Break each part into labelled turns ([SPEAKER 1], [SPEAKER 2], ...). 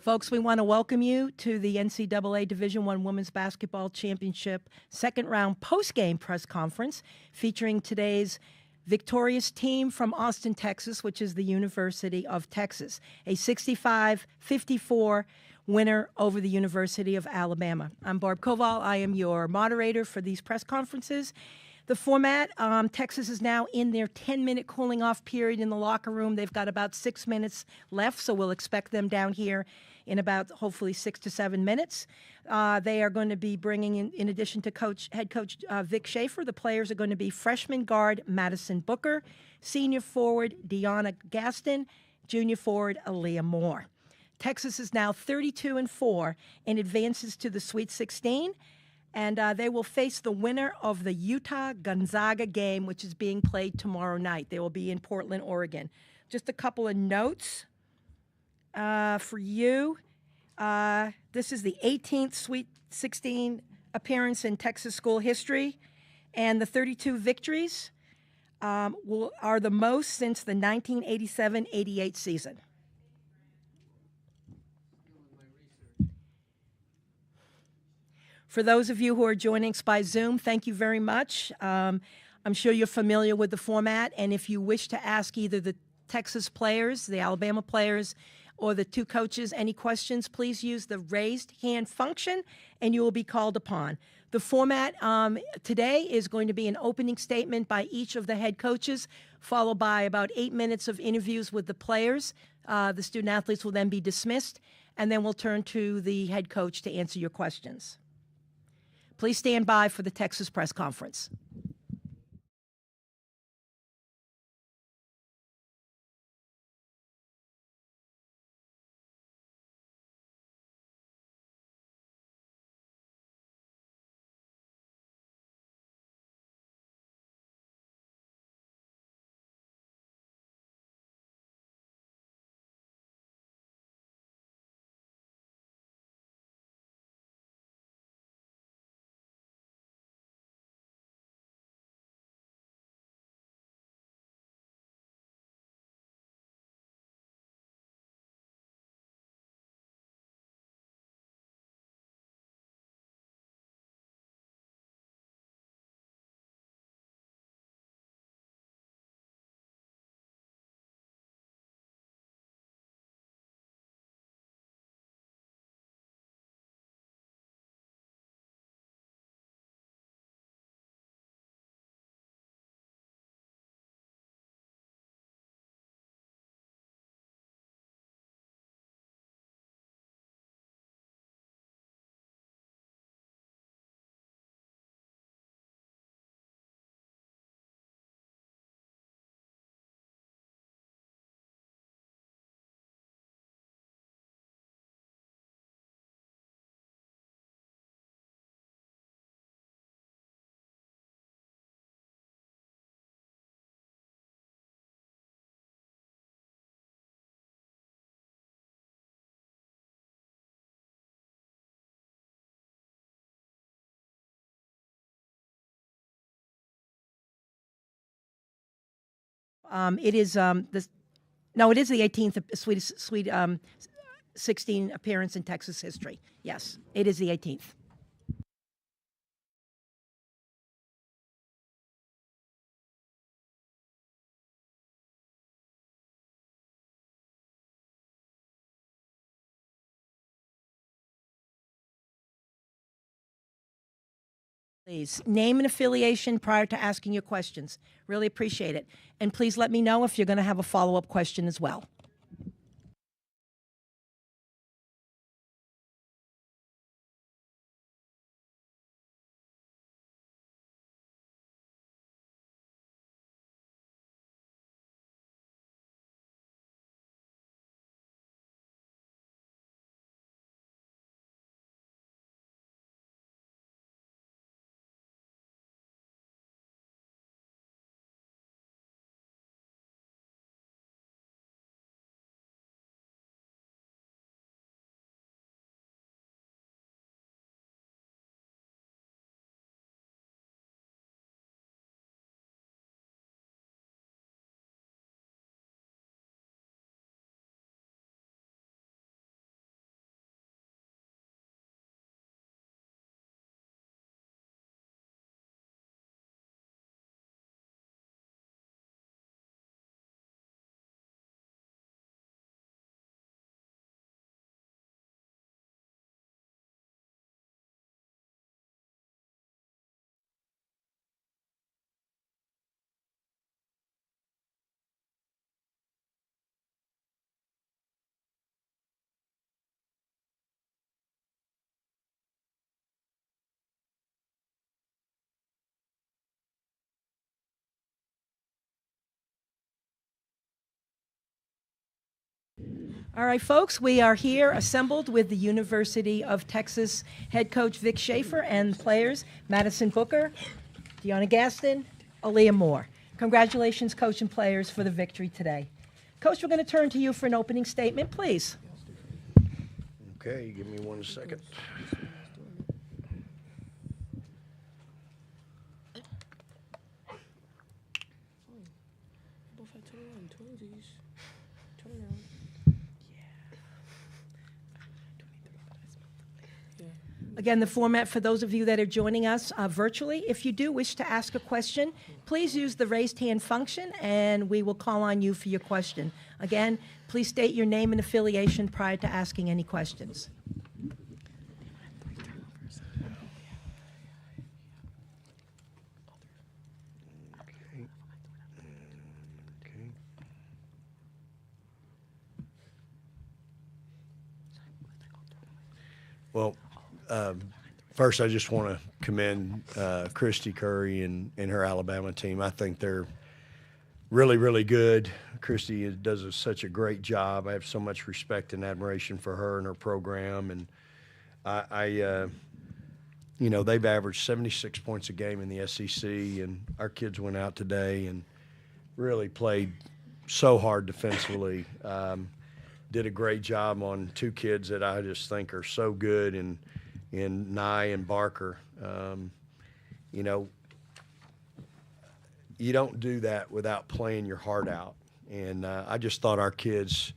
[SPEAKER 1] Folks, we want to welcome you to the NCAA Division I Women's Basketball Championship second round postgame press conference featuring today's victorious team from Austin, Texas, which is the University of Texas, a 65-54 winner over the University of Alabama. I'm Barb Koval. I am your moderator for these press conferences. The format, Texas is now in their 10-minute cooling off period in the locker room. They've got about 6 minutes left, so we'll expect them down here in about hopefully 6 to 7 minutes. They are going to be bringing in addition to head coach Vic Schaefer, the players are going to be freshman guard Madison Booker, senior forward Deanna Gaston, junior forward Aaliyah Moore. Texas is now 32-4 and advances to the Sweet 16. And they will face the winner of the Utah-Gonzaga game, which is being played tomorrow night. They will be in Portland, Oregon. Just a couple of notes for you. This is the 18th Sweet 16 appearance in Texas school history, and the 32 victories are the most since the 1987-88 season. For those of you who are joining us by Zoom, thank you very much. I'm sure you're familiar with the format, and if you wish to ask either the Texas players, the Alabama players, or the two coaches any questions, please use the raised hand function, and you will be called upon. The format today is going to be an opening statement by each of the head coaches, followed by about 8 minutes of interviews with the players. The student athletes will then be dismissed, and then we'll turn to the head coach to answer your questions. Please stand by for the Texas press conference. It is it is the 18th Sweet 16 appearance in Texas history. Yes, it is the 18th. Please name and affiliation prior to asking your questions. Really appreciate it. And please let me know if you're going to have a follow-up question as well. All right, folks, we are here assembled with the University of Texas head coach Vic Schaefer and players Madison Booker, Deanna Gaston, Aaliyah Moore. Congratulations, coach and players, for the victory today. Coach, we're going to turn to you for an opening statement, please.
[SPEAKER 2] Okay, give me 1 second.
[SPEAKER 1] Again, the format for those of you that are joining us virtually, if you do wish to ask a question, please use the raised hand function and we will call on you for your question. Again, please state your name and affiliation prior to asking any questions.
[SPEAKER 2] Well, first I just want to commend Christy Curry and her Alabama team. I think they're really, really good. Christy does such a great job. I have so much respect and admiration for her and her program. And you know, they've averaged 76 points a game in the SEC, and our kids went out today and really played so hard defensively. Did a great job on 2 kids that I just think are so good in Nye and Barker. You know, you don't do that without playing your heart out. And I just thought our kids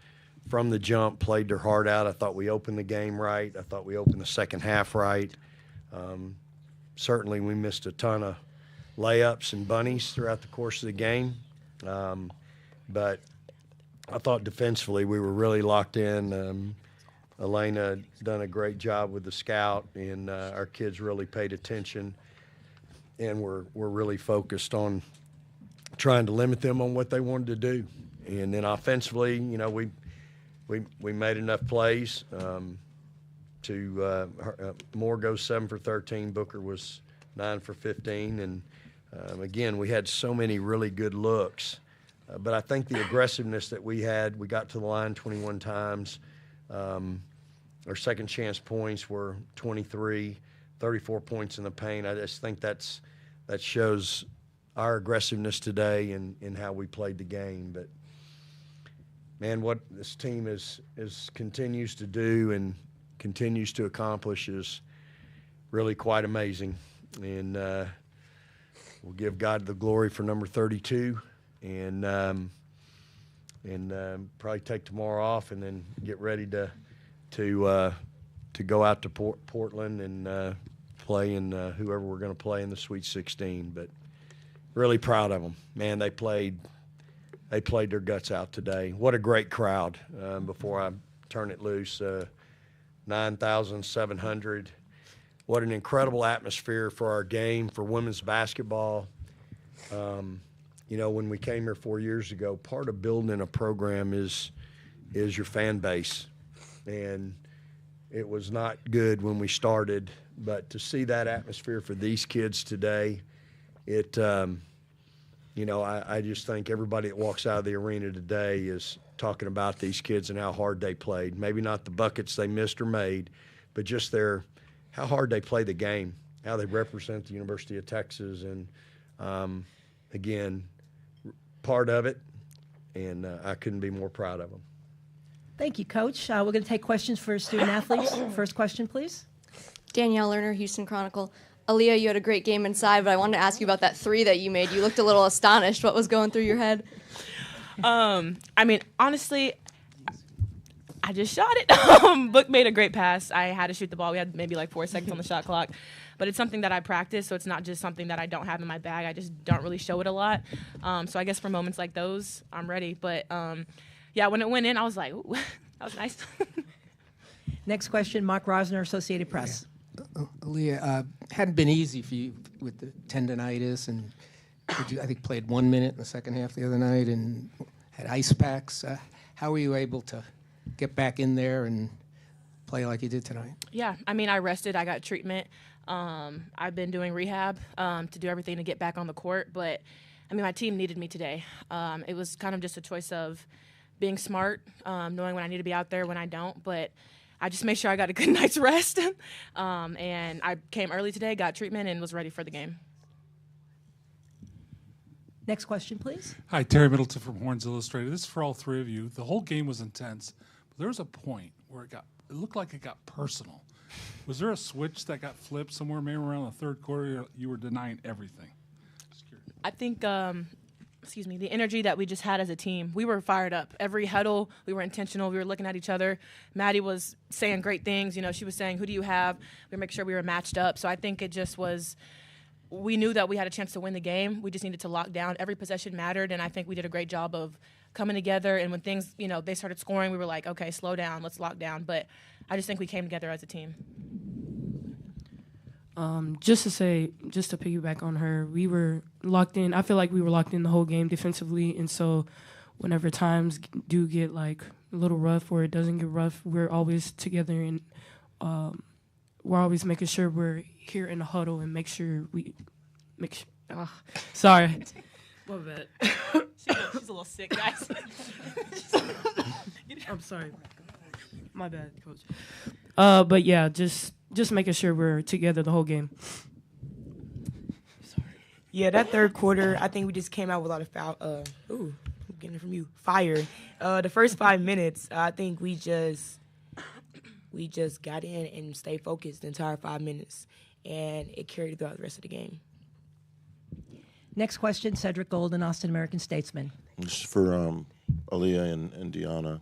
[SPEAKER 2] from the jump played their heart out. I thought we opened the game right. I thought we opened the second half right. Certainly we missed a ton of layups and bunnies throughout the course of the game. But I thought defensively we were really locked in. Elena done a great job with the scout, and our kids really paid attention, and we're really focused on trying to limit them on what they wanted to do. And then offensively, you know, we made enough plays Moore goes 7 for 13, Booker was 9 for 15, and again, we had so many really good looks. But I think the aggressiveness that we had, we got to the line 21 times. Our second chance points were 23, 34 points in the paint. I just think that shows our aggressiveness today and how we played the game. But, man, what this team continues to do and continues to accomplish is really quite amazing. And we'll give God the glory for number 32. And probably take tomorrow off and then get ready to go out to Portland and play in whoever we're going to play in the Sweet 16. But really proud of them, man. They played their guts out today. What a great crowd! Before I turn it loose, 9,700. What an incredible atmosphere for our game, for women's basketball. You know, when we came here 4 years ago, part of building a program is your fan base. And it was not good when we started, but to see that atmosphere for these kids today, you know, I just think everybody that walks out of the arena today is talking about these kids and how hard they played. Maybe not the buckets they missed or made, but just how hard they play the game, how they represent the University of Texas. And, again, part of it, and I couldn't be more proud of them.
[SPEAKER 1] Thank you, Coach. We're going to take questions for student athletes. First question, please.
[SPEAKER 3] Danielle Lerner, Houston Chronicle. Aaliyah, you had a great game inside, but I wanted to ask you about that 3 that you made. You looked a little astonished. What was going through your head?
[SPEAKER 4] I mean, honestly, I just shot it. Book made a great pass. I had to shoot the ball. We had maybe like 4 seconds on the shot clock. But it's something that I practice, so it's not just something that I don't have in my bag. I just don't really show it a lot. So I guess for moments like those, I'm ready. But, yeah, when it went in, I was like, ooh, that was nice.
[SPEAKER 1] Next question, Mark Rosner, Associated Press.
[SPEAKER 5] Aaliyah, hadn't been easy for you with the tendonitis, and I think played 1 minute in the second half the other night and had ice packs. How were you able to get back in there and play like you did tonight? Yeah,
[SPEAKER 4] I mean, I rested. I got treatment. I've been doing rehab to do everything to get back on the court. But, I mean, my team needed me today. It was kind of just a choice of being smart, knowing when I need to be out there, when I don't. But I just made sure I got a good night's rest. And I came early today, got treatment, and was ready for the game.
[SPEAKER 1] Next question, please.
[SPEAKER 6] Hi, Terry Middleton from Horns Illustrated. This is for all three of you. The whole game was intense, but there was a point where it looked like it got personal. Was there a switch that got flipped somewhere, maybe around the third quarter? You were denying everything.
[SPEAKER 4] I think, the energy that we just had as a team, we were fired up. Every huddle, we were intentional. We were looking at each other. Maddie was saying great things. You know, she was saying, who do you have? We were making sure we were matched up. So I think it just was, we knew that we had a chance to win the game. We just needed to lock down. Every possession mattered, and I think we did a great job of coming together. And when things, they started scoring, we were like, okay, slow down, let's lock down. But I just think we came together as a team.
[SPEAKER 7] Just to piggyback on her, we were locked in. I feel like we were locked in the whole game defensively, and so whenever times do get like a little rough or it doesn't get rough, we're always together, and we're always making sure we're here in the huddle and make sure we sorry.
[SPEAKER 4] My bad. She's a little sick, guys.
[SPEAKER 7] I'm sorry. My bad, coach. But yeah, just making sure we're together the whole game.
[SPEAKER 8] Yeah, that third quarter, I think we just came out with a lot of I'm getting it from you. Fire. The first 5 minutes, I think we just got in and stayed focused the entire 5 minutes, and it carried throughout the rest of the game.
[SPEAKER 1] Next question, Cedric Golden, Austin American-Statesman.
[SPEAKER 9] This is for Aaliyah and Deanna.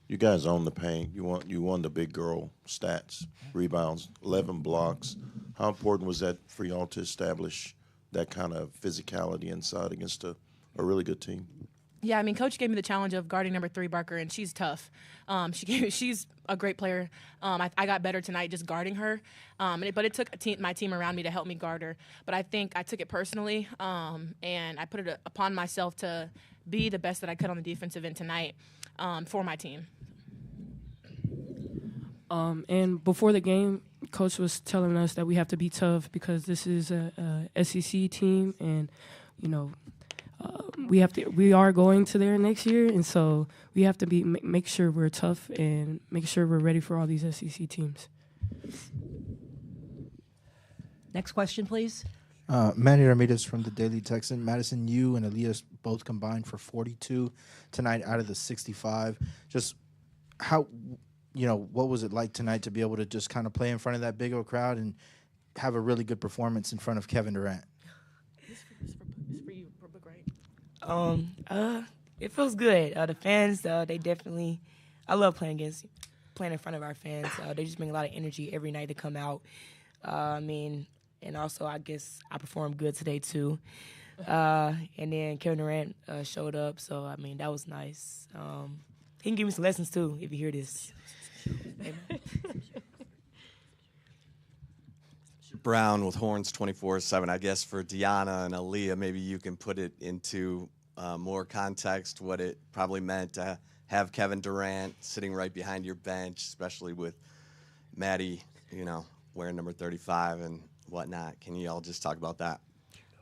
[SPEAKER 9] You guys own the paint. You won the big girl stats, rebounds, 11 blocks. How important was that for y'all to establish that kind of physicality inside against a really good team?
[SPEAKER 4] Yeah, I mean, Coach gave me the challenge of guarding number 3, Barker, and she's tough. She's a great player. I got better tonight just guarding her, but it took my team around me to help me guard her. But I think I took it personally, and I put it upon myself to be the best that I could on the defensive end tonight for my team.
[SPEAKER 7] And before the game, Coach was telling us that we have to be tough because this is a SEC team, and we are going to there next year, and so we have to make sure we're tough and make sure we're ready for all these SEC teams.
[SPEAKER 1] Next question, please.
[SPEAKER 10] Manny Ramirez from the Daily Texan. Madison, you and Aaliyah both combined for 42 tonight out of the 65. Just how, what was it like tonight to be able to just kind of play in front of that big old crowd and have a really good performance in front of Kevin Durant?
[SPEAKER 4] It's for you, for book, right?
[SPEAKER 8] It feels good. The fans, they definitely, I love playing in front of our fans. They just bring a lot of energy every night to come out. And also I guess I performed good today too. And then Kevin Durant showed up, so that was nice. He can give me some lessons too if you hear this.
[SPEAKER 11] Brown with Horns 24/7. I guess for Deanna and Aaliyah, maybe you can put it into more context, what it probably meant to have Kevin Durant sitting right behind your bench, especially with Maddie, wearing number 35 and whatnot. Can you all just talk about that?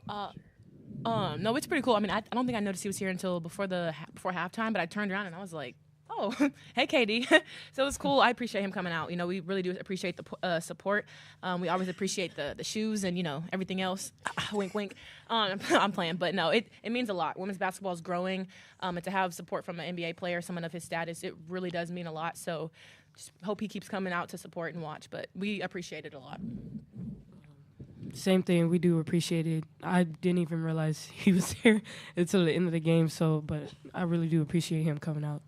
[SPEAKER 4] No, it's pretty cool. I don't think I noticed he was here until before halftime, but I turned around and I was like, oh, hey, KD. So it was cool. I appreciate him coming out. We really do appreciate the support. We always appreciate the shoes and, everything else. Wink, wink. I'm playing. But, no, it means a lot. Women's basketball is growing. And to have support from an NBA player, someone of his status, it really does mean a lot. So just hope he keeps coming out to support and watch. But we appreciate it a lot.
[SPEAKER 7] Same thing. We do appreciate it. I didn't even realize he was there until the end of the game. But I really do appreciate him coming out.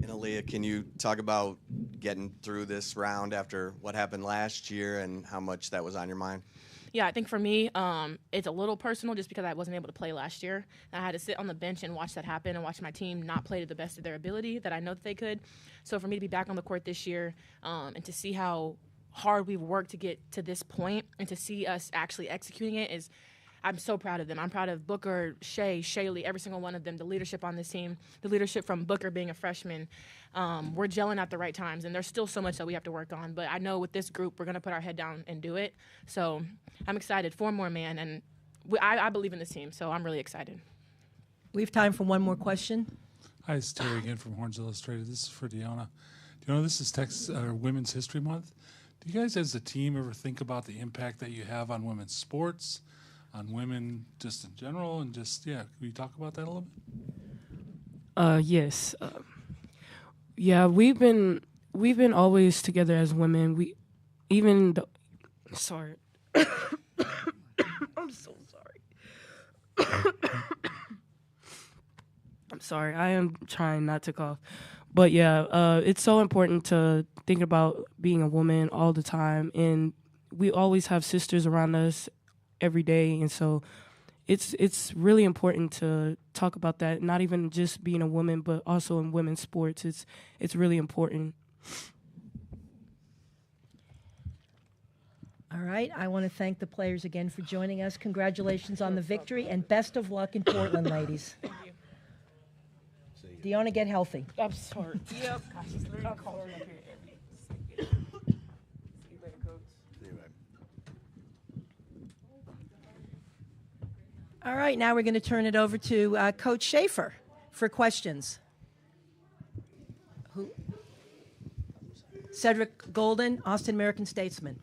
[SPEAKER 11] And Aaliyah, can you talk about getting through this round after what happened last year and how much that was on your mind?
[SPEAKER 4] Yeah, I think for me, it's a little personal just because I wasn't able to play last year. I had to sit on the bench and watch that happen and watch my team not play to the best of their ability that I know that they could. So for me to be back on the court this year and to see how hard we've worked to get to this point and to see us actually executing it I'm so proud of them. I'm proud of Booker, Shaylee, every single one of them, the leadership on this team, the leadership from Booker being a freshman. We're gelling at the right times, and there's still so much that we have to work on. But I know with this group, we're going to put our head down and do it. So I'm excited. 4 more, man. And I believe in this team, so I'm really excited.
[SPEAKER 1] We have time for one more question.
[SPEAKER 6] Hi, it's Terry again from Horns Illustrated. This is for Deanna. Deanna, this is Women's History Month. Do you guys as a team ever think about the impact that you have on women's sports, on women just in general, and just, yeah, can we talk about that a little bit?
[SPEAKER 7] Yes. Yeah, we've been always together as women. Sorry. I'm so sorry. I'm sorry. I am trying not to cough. But yeah, it's so important to think about being a woman all the time. And we always have sisters around us every day. And so it's really important to talk about that, not even just being a woman, but also in women's sports. It's really important.
[SPEAKER 1] All right. I want to thank the players again for joining us. Congratulations on the victory, and best of luck in Portland, ladies.
[SPEAKER 7] Thank you.
[SPEAKER 1] Deanna, get healthy.
[SPEAKER 7] I'm sorry. Yep.
[SPEAKER 1] All right. Now we're going to turn it over to Coach Schaefer for questions. Who? Cedric Golden, Austin American Statesman.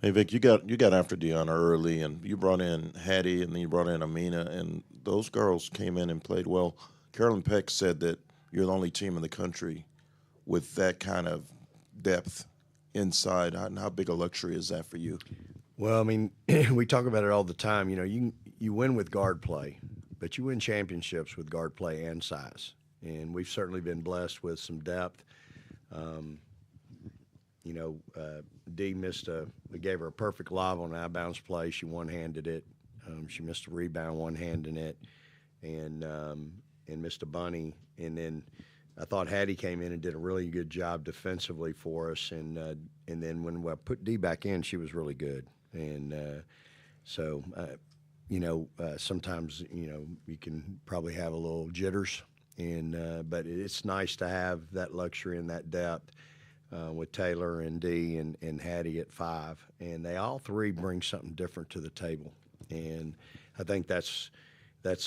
[SPEAKER 9] Hey Vic, you got after Deanna early, and you brought in Hattie, and then you brought in Amina, and those girls came in and played well. Carolyn Peck said that you're the only team in the country with that kind of depth inside. How big a luxury is that for you?
[SPEAKER 2] Well, I mean, we talk about it all the time. You know, you win with guard play, but you win championships with guard play and size. And we've certainly been blessed with some depth. Dee we gave her a perfect lob on an out-of-bounds play. She one-handed it. She missed a rebound, one-handing it, and missed a bunny. And then I thought Hattie came in and did a really good job defensively for us. And then when I put Dee back in, she was really good. And sometimes, you can probably have a little jitters. But it's nice to have that luxury and that depth. With Taylor and Dee and Hattie at 5. And they all three bring something different to the table. And I think that's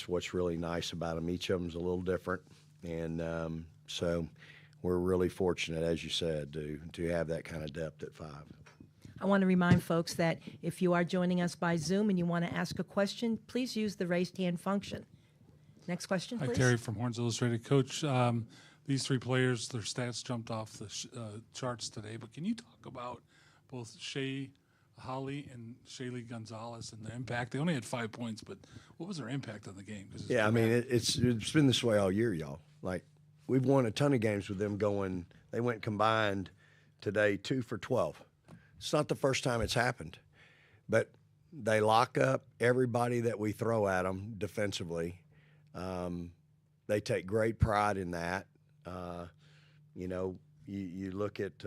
[SPEAKER 2] what's really nice about them. Each of them's a little different. And so we're really fortunate, as you said, to have that kind of depth at 5.
[SPEAKER 1] I want to remind folks that if you are joining us by Zoom and you want to ask a question, please use the raised hand function. Next question, please.
[SPEAKER 6] Hi, Terry from Horns Illustrated. Coach, these three players, their stats jumped off the charts today, but can you talk about both Shea Holly and Shaylee Gonzalez and the impact? They only had 5 points, but what was their impact on the game?
[SPEAKER 2] Yeah, I mean, it's been this way all year, y'all. Like, we've won a ton of games with them going. They went combined today 2 for 12. It's not the first time it's happened, but they lock up everybody that we throw at them defensively. They take great pride in that. You look at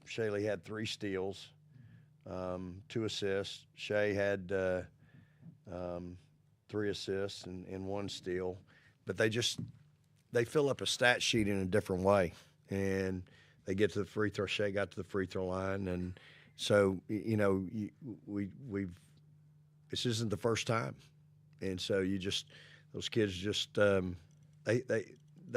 [SPEAKER 2] Shaylee had 3 steals, 2 assists. Shay had 3 assists and 1 steal. But they fill up a stat sheet in a different way. And they get to the free throw. Shay got to the free throw line. And so, this isn't the first time. And so those kids just, they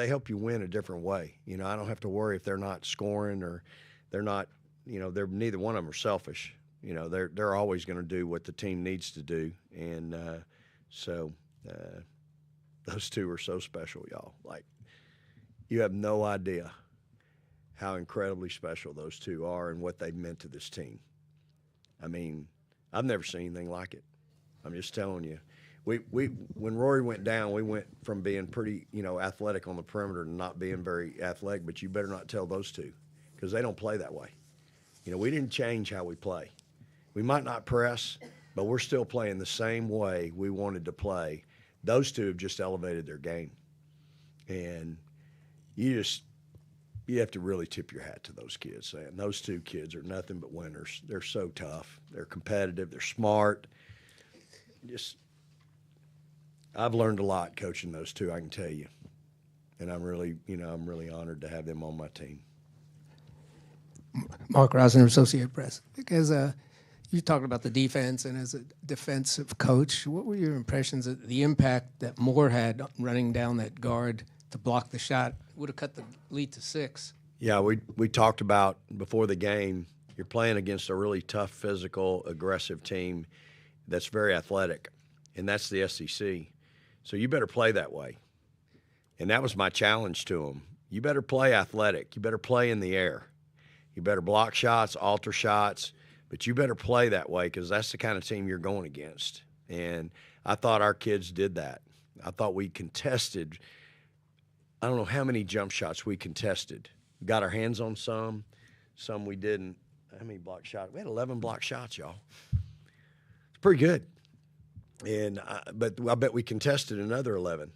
[SPEAKER 2] help you win a different way. I don't have to worry if they're not scoring or they're not, they're neither one of them are selfish. They're always going to do what the team needs to do. And those two are so special, y'all. Like, you have no idea how incredibly special those two are and what they've meant to this team. I mean, I've never seen anything like it. I'm just telling you. When Rory went down, we went from being pretty, athletic on the perimeter to not being very athletic, but you better not tell those two because they don't play that way. We didn't change how we play. We might not press, but we're still playing the same way we wanted to play. Those two have just elevated their game. And you have to really tip your hat to those kids, saying those two kids are nothing but winners. They're so tough. They're competitive. They're smart. I've learned a lot coaching those two, I can tell you. And I'm really honored to have them on my team.
[SPEAKER 5] Mark Rosner, Associated Press. Because You talked about the defense, and as a defensive coach, what were your impressions of the impact that Moore had running down that guard to block the shot? Would have cut the lead to 6.
[SPEAKER 2] Yeah, we talked about before the game, you're playing against a really tough, physical, aggressive team that's very athletic, and that's the SEC. So you better play that way. And that was my challenge to them. You better play athletic. You better play in the air. You better block shots, alter shots, but you better play that way because that's the kind of team you're going against. And I thought our kids did that. I thought we contested, I don't know how many jump shots we contested. Got our hands on some we didn't. How many block shots? We had 11 block shots, y'all. It's pretty good. And but I bet we contested another 11.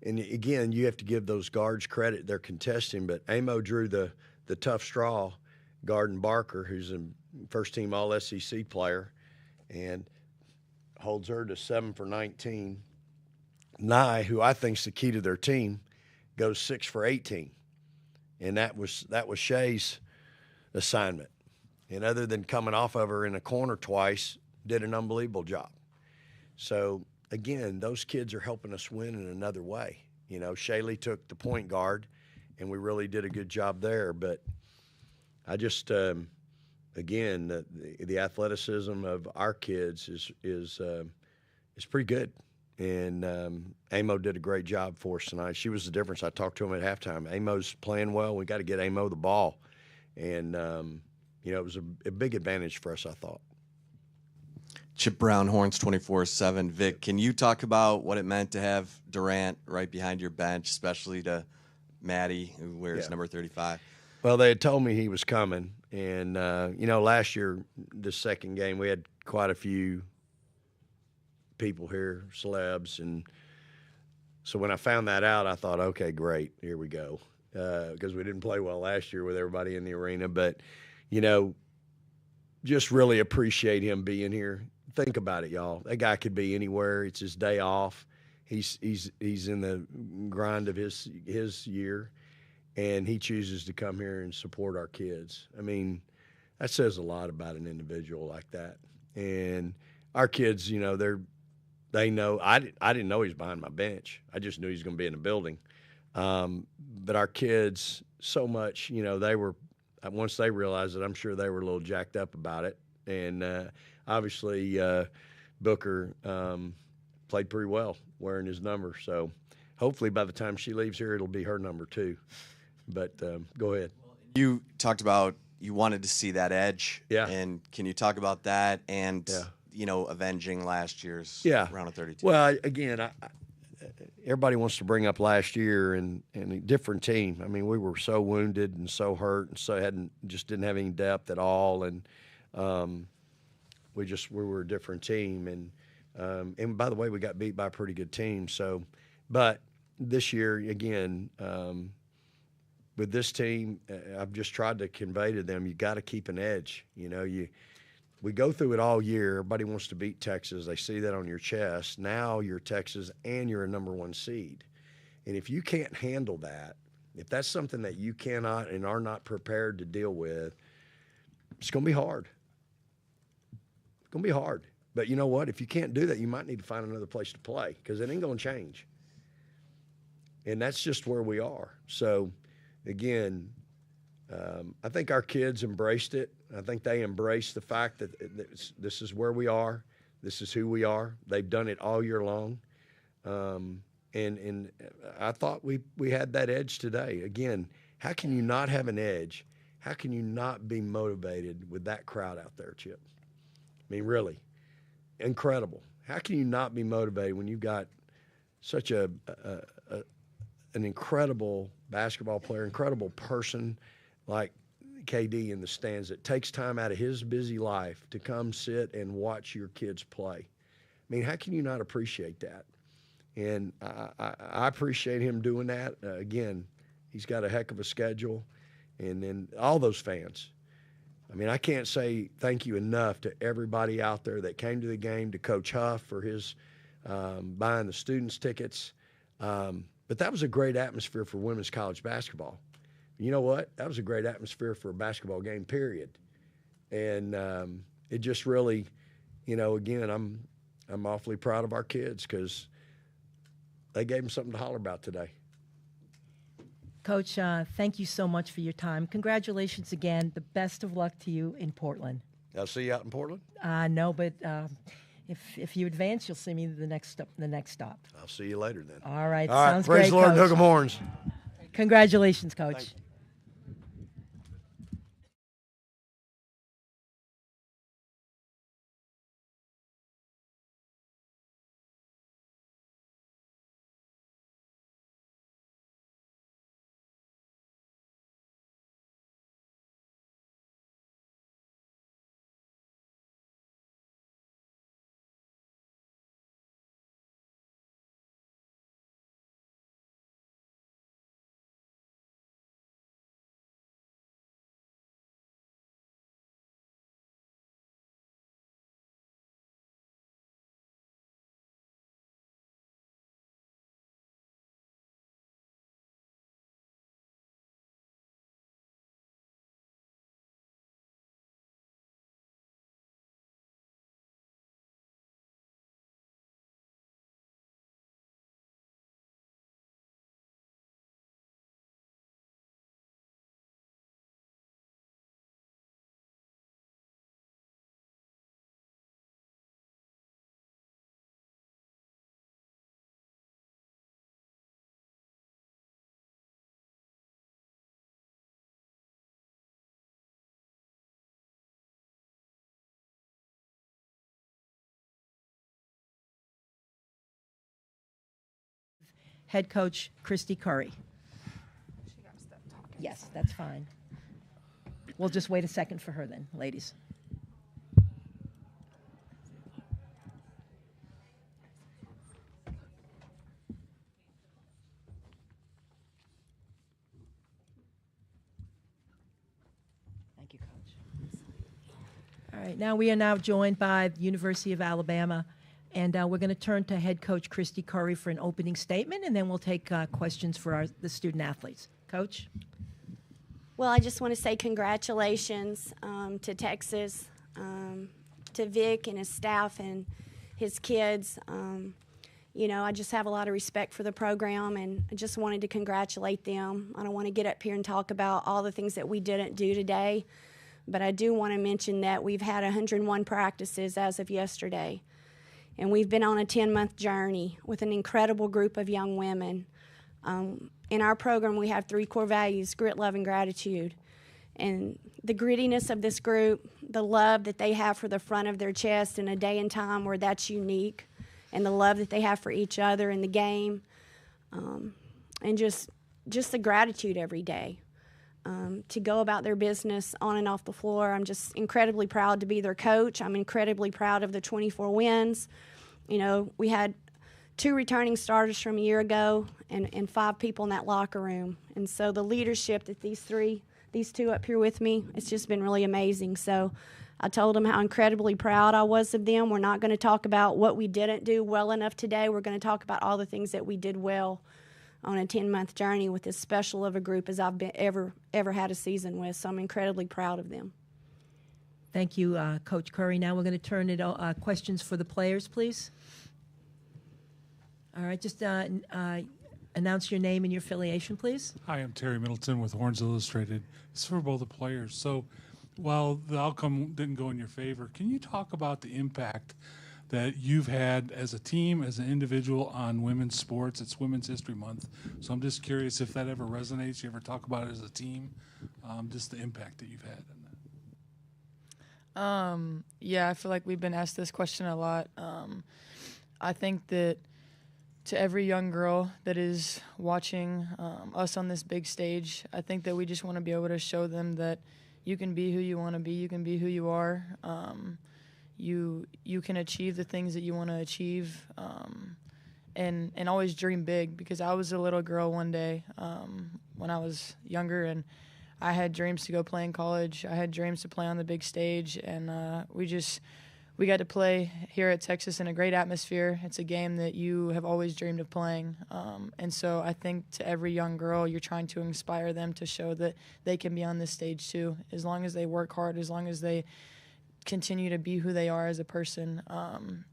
[SPEAKER 2] And again, you have to give those guards credit. They're contesting, but Amo drew the tough straw, Garden Barker, who's a first-team All-SEC player, and holds her to 7 for 19. Nye, who I think is the key to their team, goes 6 for 18. And that was Shay's assignment. And other than coming off of her in a corner twice, did an unbelievable job. So, again, those kids are helping us win in another way. You know, Shaylee took the point guard, and we really did a good job there. But I just, again, the athleticism of our kids is pretty good. And Amo did a great job for us tonight. She was the difference. I talked to him at halftime. Amo's playing well. We got to get Amo the ball. And, you know, it was a big advantage for us, I thought.
[SPEAKER 11] Chip Brown, Horns 24/7. Vic, can you talk about what it meant to have Durant right behind your bench, especially to Maddie, who wears number 35?
[SPEAKER 2] Well, they had told me he was coming. And, you know, last year, the second game, we had quite a few people here, celebs. And so when I found that out, I thought, okay, great, here we go. Because we didn't play well last year with everybody in the arena. But, you know, just really appreciate him being here. Think about it, y'all. That guy could be anywhere. It's his day off. He's in the grind of his year, and he chooses to come here and support our kids. I mean, that says a lot about an individual like that. And our kids, you know, they know. I didn't know he was behind my bench. I just knew he was going to be in the building. But our kids, so much, you know, they were, once they realized it, I'm sure they were a little jacked up about it. And obviously, Booker played pretty well wearing his number. So hopefully by the time she leaves here, it'll be her number too. But go ahead.
[SPEAKER 11] You talked about you wanted to see that edge.
[SPEAKER 2] Yeah.
[SPEAKER 11] And can you talk about that and, you know, avenging last year's round of 32?
[SPEAKER 2] Well, again, everybody wants to bring up last year and a different team. I mean, we were so wounded and so hurt and so didn't have any depth at all. And we were a different team. And by the way, we got beat by a pretty good team. So, but this year, again, with this team, I've just tried to convey to them, you got to keep an edge. You know, we go through it all year. Everybody wants to beat Texas. They see that on your chest. Now you're Texas and you're a #1 seed. And if you can't handle that, if that's something that you cannot and are not prepared to deal with, it's going to be hard. It's going to be hard. But you know what? If you can't do that, you might need to find another place to play because it ain't going to change. And that's just where we are. So, again, I think our kids embraced it. I think they embraced the fact that this is where we are. This is who we are. They've done it all year long. And I thought we had that edge today. Again, how can you not have an edge? How can you not be motivated with that crowd out there, Chip? I mean, really, incredible. How can you not be motivated when you've got such an incredible basketball player, incredible person like KD in the stands that takes time out of his busy life to come sit and watch your kids play? I mean, how can you not appreciate that? And I appreciate him doing that. Again, he's got a heck of a schedule. And then all those fans. I mean, I can't say thank you enough to everybody out there that came to the game, to Coach Huff for his buying the students' tickets. But that was a great atmosphere for women's college basketball. You know what? That was a great atmosphere for a basketball game, period. And it just really, you know, again, I'm awfully proud of our kids because they gave them something to holler about today.
[SPEAKER 1] Coach, thank you so much for your time. Congratulations again. The best of luck to you in Portland.
[SPEAKER 2] I'll see you out in Portland.
[SPEAKER 1] No, but if you advance, you'll see me the next stop.
[SPEAKER 2] I'll see you later then.
[SPEAKER 1] All right.
[SPEAKER 2] All right.
[SPEAKER 1] Sounds
[SPEAKER 2] Praise
[SPEAKER 1] great,
[SPEAKER 2] the Lord.
[SPEAKER 1] Coach.
[SPEAKER 2] Hook 'em horns.
[SPEAKER 1] Congratulations, Coach. Head coach Christy Curry. Yes, that's fine. We'll just wait a second for her then, ladies. Thank you, Coach. All right, now we are now joined by the University of Alabama, and we're going to turn to head coach Christy Curry for an opening statement, and then we'll take questions for the student athletes. Coach?
[SPEAKER 12] Well, I just want to say congratulations to Texas, to Vic and his staff and his kids. You know, I just have a lot of respect for the program, and I just wanted to congratulate them. I don't want to get up here and talk about all the things that we didn't do today, but I do want to mention that we've had 101 practices as of yesterday, and we've been on a 10-month journey with an incredible group of young women. In our program, we have 3 core values: grit, love, and gratitude. And the grittiness of this group, the love that they have for the front of their chest in a day and time where that's unique, and the love that they have for each other in the game, and just the gratitude every day to go about their business on and off the floor. I'm just incredibly proud to be their coach. I'm incredibly proud of the 24 wins. You know, we had 2 returning starters from a year ago and 5 people in that locker room. And so the leadership that these 2 up here with me, it's just been really amazing. So I told them how incredibly proud I was of them. We're not going to talk about what we didn't do well enough today. We're going to talk about all the things that we did well on a 10-month journey with as special of a group as I've ever had a season with. So I'm incredibly proud of them.
[SPEAKER 1] Thank you, Coach Curry. Now we're going to turn it questions for the players, please. All right, just announce your name and your affiliation, please.
[SPEAKER 6] Hi, I'm Terry Middleton with Horns Illustrated. It's for both the players. So while the outcome didn't go in your favor, can you talk about the impact that you've had as a team, as an individual on women's sports? It's Women's History Month. So I'm just curious if that ever resonates. You ever talk about it as a team, just the impact that you've had on that?
[SPEAKER 13] Yeah, I feel like we've been asked this question a lot. I think that to every young girl that is watching us on this big stage, I think that we just want to be able to show them that you can be who you want to be, you can be who you are, you can achieve the things that you want to achieve, and always dream big. Because I was a little girl one day when I was younger, and I had dreams to go play in college. I had dreams to play on the big stage, and we got to play here at Texas in a great atmosphere. It's a game that you have always dreamed of playing. And so I think to every young girl, you're trying to inspire them to show that they can be on this stage too. As long as they work hard, as long as they continue to be who they are as a person.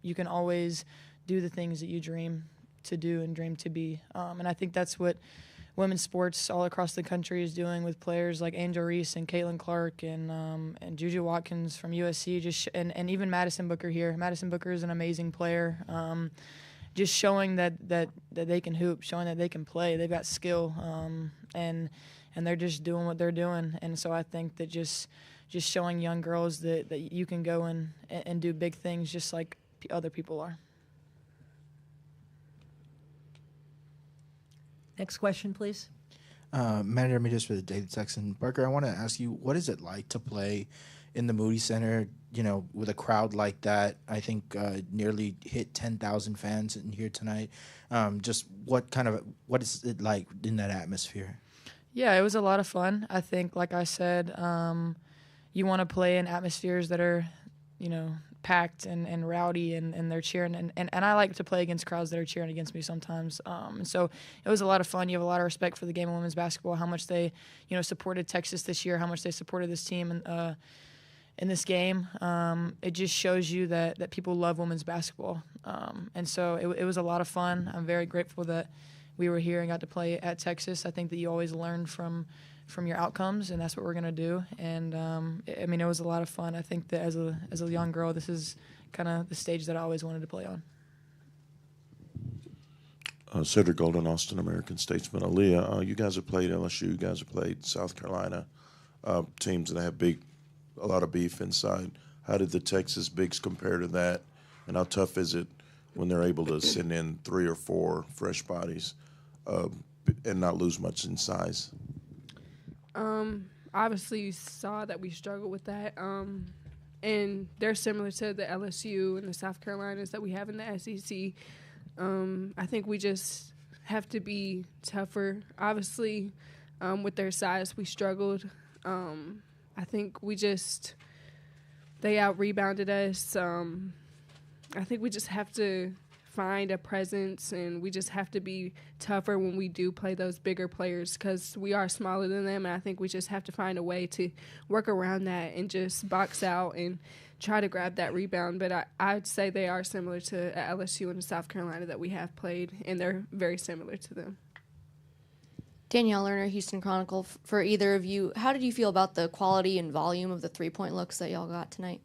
[SPEAKER 13] You can always do the things that you dream to do and dream to be. And I think that's what women's sports all across the country is doing with players like Angel Reese and Caitlin Clark and Juju Watkins from USC, and even Madison Booker here. Madison Booker is an amazing player. Just showing that they can hoop, showing that they can play. They've got skill, and they're just doing what they're doing. And so I think that just showing young girls that you can go and do big things just like other people are.
[SPEAKER 1] Next question, please.
[SPEAKER 10] Manny Ramirez for the Daily Texan. Parker, I want to ask you, what is it like to play in the Moody Center, with a crowd like that? I think nearly hit 10,000 fans in here tonight. Just what is it like in that atmosphere?
[SPEAKER 13] Yeah, it was a lot of fun. I think, like I said, you want to play in atmospheres that are, packed and rowdy and they're cheering. And I like to play against crowds that are cheering against me sometimes. And so it was a lot of fun. You have a lot of respect for the game of women's basketball, how much they, supported Texas this year, how much they supported this team in this game. It just shows you that people love women's basketball. And so it was a lot of fun. I'm very grateful that we were here and got to play at Texas. I think that you always learn from your outcomes, and that's what we're going to do. And, it was a lot of fun. I think that as a young girl, this is kind of the stage that I always wanted to play on.
[SPEAKER 9] Cedric Golden, Austin American Statesman. Aaliyah, you guys have played LSU, you guys have played South Carolina, teams that have a lot of beef inside. How did the Texas bigs compare to that, and how tough is it when they're able to send in 3 or 4 fresh bodies and not lose much in size?
[SPEAKER 14] Obviously, you saw that we struggle with that, and they're similar to the LSU and the South Carolinas that we have in the SEC. I think we just have to be tougher. Obviously, with their size, we struggled. I think they out-rebounded us. I think we just have to find a presence, and we just have to be tougher when we do play those bigger players because we are smaller than them, and I think we just have to find a way to work around that and just box out and try to grab that rebound. But I'd say they are similar to LSU and South Carolina that we have played, and they're very similar to them.
[SPEAKER 3] Danielle Lerner, Houston Chronicle. For either of you, how did you feel about the quality and volume of the three-point looks that y'all got tonight?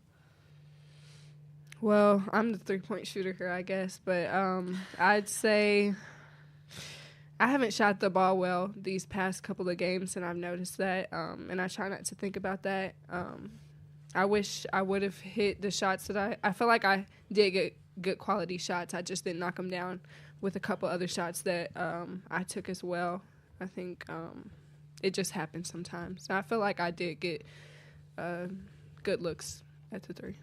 [SPEAKER 14] Well, I'm the three-point shooter here, I guess, but I'd say I haven't shot the ball well these past couple of games, and I've noticed that, and I try not to think about that. I wish I would have hit the shots that I feel like I did get good quality shots. I just didn't knock them down with a couple other shots that I took as well. I think it just happens sometimes. I feel like I did get good looks at the three.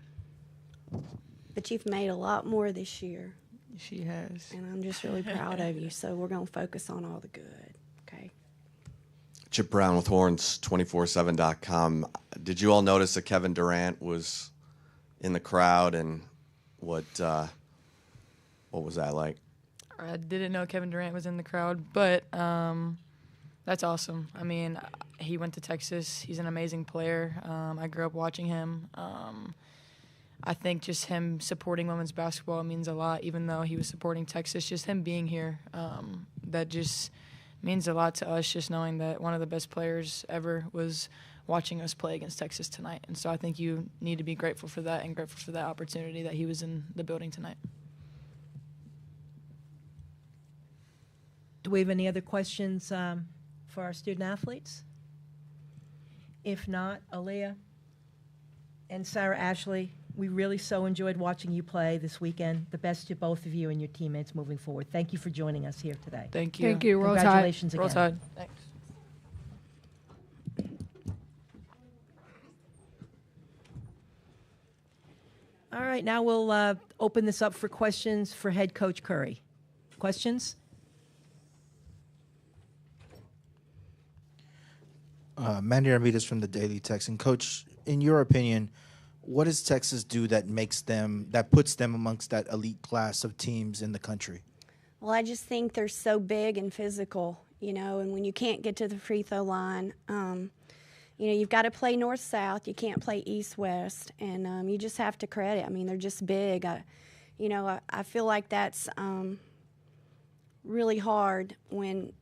[SPEAKER 12] But you've made a lot more this year.
[SPEAKER 13] She has.
[SPEAKER 12] And I'm just really proud of you. So we're going to focus on all the good, okay?
[SPEAKER 11] Chip Brown with Horns, 247.com. Did you all notice that Kevin Durant was in the crowd, and what was that like?
[SPEAKER 13] I didn't know Kevin Durant was in the crowd, but that's awesome. I mean, he went to Texas. He's an amazing player. I grew up watching him. I think just him supporting women's basketball means a lot, even though he was supporting Texas. Just him being here, that just means a lot to us, just knowing that one of the best players ever was watching us play against Texas tonight. And so I think you need to be grateful for that and grateful for that opportunity that he was in the building tonight.
[SPEAKER 1] Do we have any other questions for our student athletes? If not, Aaliyah and Sarah Ashley, we really so enjoyed watching you play this weekend. The best to both of you and your teammates moving forward. Thank you for joining us here today.
[SPEAKER 13] Thank you.
[SPEAKER 14] Thank you. Roll Tide.
[SPEAKER 1] Congratulations again.
[SPEAKER 13] Roll Tide. Thanks.
[SPEAKER 1] All right, now we'll open this up for questions for head coach Curry. Questions?
[SPEAKER 10] Mandy Ramirez from the Daily Texan. Coach, in your opinion, what does Texas do that puts them amongst that elite class of teams in the country?
[SPEAKER 12] Well, I just think they're so big and physical, and when you can't get to the free throw line, you've got to play north-south. You can't play east-west, and you just have to credit. I mean, they're just big. I feel like that's really hard when,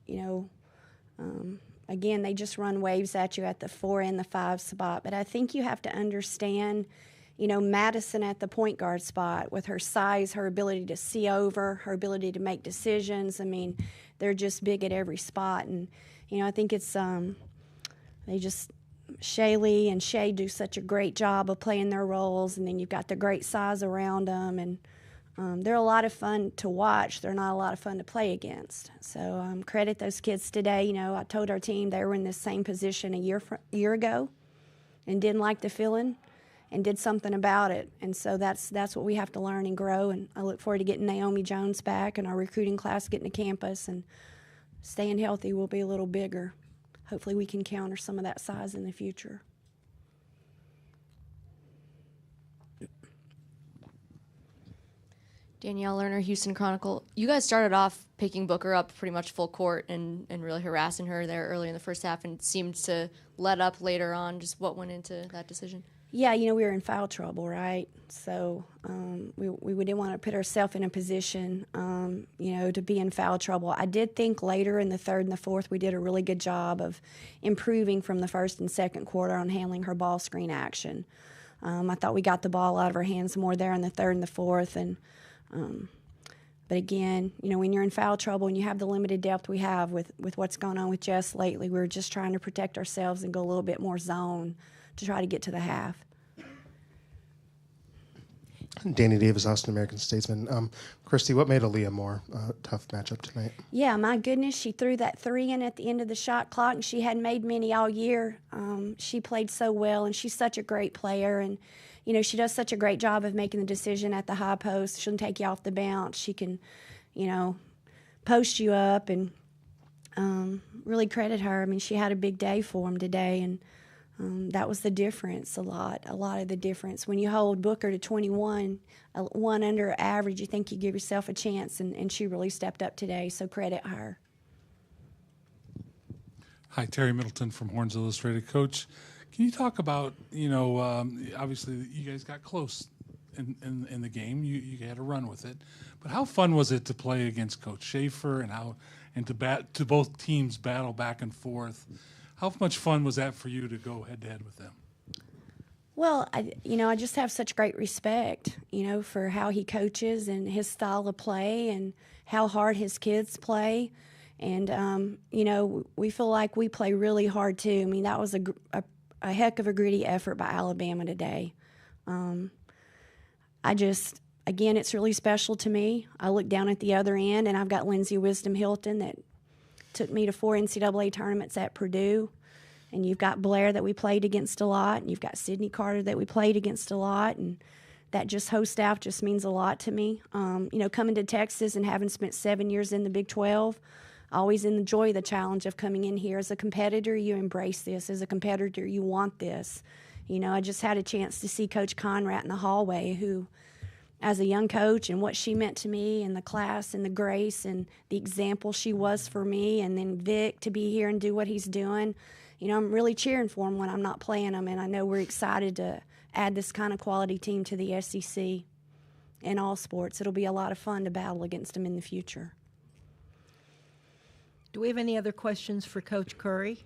[SPEAKER 12] again, they just run waves at you at the 4 and the 5 spot. But I think you have to understand, Madison at the point guard spot with her size, her ability to see over, her ability to make decisions. I mean, they're just big at every spot. And, I think it's Shaylee and Shay do such a great job of playing their roles. And then you've got the great size around them. And they're a lot of fun to watch. They're not a lot of fun to play against. So credit those kids today. I told our team they were in this same position a year ago and didn't like the feeling and did something about it. And so that's what we have to learn and grow. And I look forward to getting Naomi Jones back and our recruiting class getting to campus and staying healthy. Will be a little bigger. Hopefully we can counter some of that size in the future.
[SPEAKER 3] Danielle Lerner, Houston Chronicle. You guys started off picking Booker up pretty much full court and really harassing her there early in the first half and seemed to let up later on. Just what went into that decision?
[SPEAKER 12] Yeah, we were in foul trouble, right? So we didn't want to put ourselves in a position, to be in foul trouble. I did think later in the third and the fourth we did a really good job of improving from the first and second quarter on handling her ball screen action. I thought we got the ball out of her hands more there in the third and the fourth. But again, when you're in foul trouble and you have the limited depth we have with what's going on with Jess lately, we're just trying to protect ourselves and go a little bit more zone to try to get to the half.
[SPEAKER 15] Danny Davis, Austin American Statesman. Christy, what made Aaliyah more tough matchup tonight?
[SPEAKER 12] Yeah, my goodness, she threw that 3 in at the end of the shot clock, and she hadn't made many all year. She played so well, and she's such a great player, and she does such a great job of making the decision at the high post. She'll take you off the bounce. She can, post you up, and really credit her. I mean, she had a big day for him today, and that was the difference, a lot of the difference. When you hold Booker to 21, one under average, you think you give yourself a chance, and she really stepped up today, so credit her.
[SPEAKER 6] Hi, Terry Middleton from Horns Illustrated. Coach, can you talk about, obviously you guys got close in the game. You had a run with it. But how fun was it to play against Coach Schaefer and to both teams battle back and forth? How much fun was that for you to go head-to-head with them?
[SPEAKER 12] Well, I just have such great respect, for how he coaches and his style of play and how hard his kids play. And, we feel like we play really hard, too. I mean, that was a heck of a gritty effort by Alabama today. Again, it's really special to me. I look down at the other end, and I've got Lindsay Wisdom Hilton that took me to 4 NCAA tournaments at Purdue. And you've got Blair that we played against a lot, and you've got Sydney Carter that we played against a lot, and that host staff just means a lot to me. Coming to Texas and having spent 7 years in the Big 12, I always enjoy the challenge of coming in here. As a competitor, you embrace this. As a competitor, you want this. I just had a chance to see Coach Conrad in the hallway, who, as a young coach, and what she meant to me and the class and the grace and the example she was for me, and then Vic to be here and do what he's doing. I'm really cheering for him when I'm not playing him, and I know we're excited to add this kind of quality team to the SEC in all sports. It'll be a lot of fun to battle against them in the future.
[SPEAKER 1] Do we have any other questions for Coach Curry?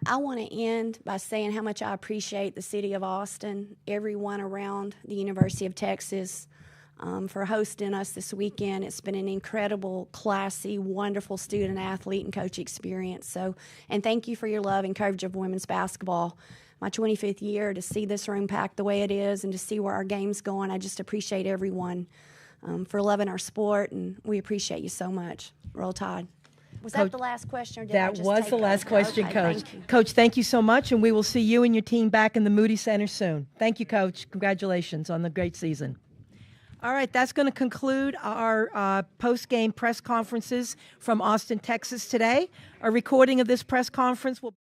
[SPEAKER 12] I want to end by saying how much I appreciate the city of Austin, everyone around the University of Texas, for hosting us this weekend. It's been an incredible, classy, wonderful student, athlete, and coach experience. And thank you for your love and coverage of women's basketball. My 25th year, to see this room packed the way it is and to see where our game's going, I just appreciate everyone for loving our sport, and we appreciate you so much. Roll Tide. Was
[SPEAKER 1] Coach,
[SPEAKER 12] that the last question? Or did
[SPEAKER 1] that
[SPEAKER 12] I just
[SPEAKER 1] was
[SPEAKER 12] take
[SPEAKER 1] the last
[SPEAKER 12] over?
[SPEAKER 1] question,
[SPEAKER 12] Okay,
[SPEAKER 1] Coach.
[SPEAKER 12] thank you.
[SPEAKER 1] Coach, thank you so much, and we will see you and your team back in the Moody Center soon. Thank you, Coach. Congratulations on the great season. All right, that's going to conclude our post-game press conferences from Austin, Texas today. A recording of this press conference will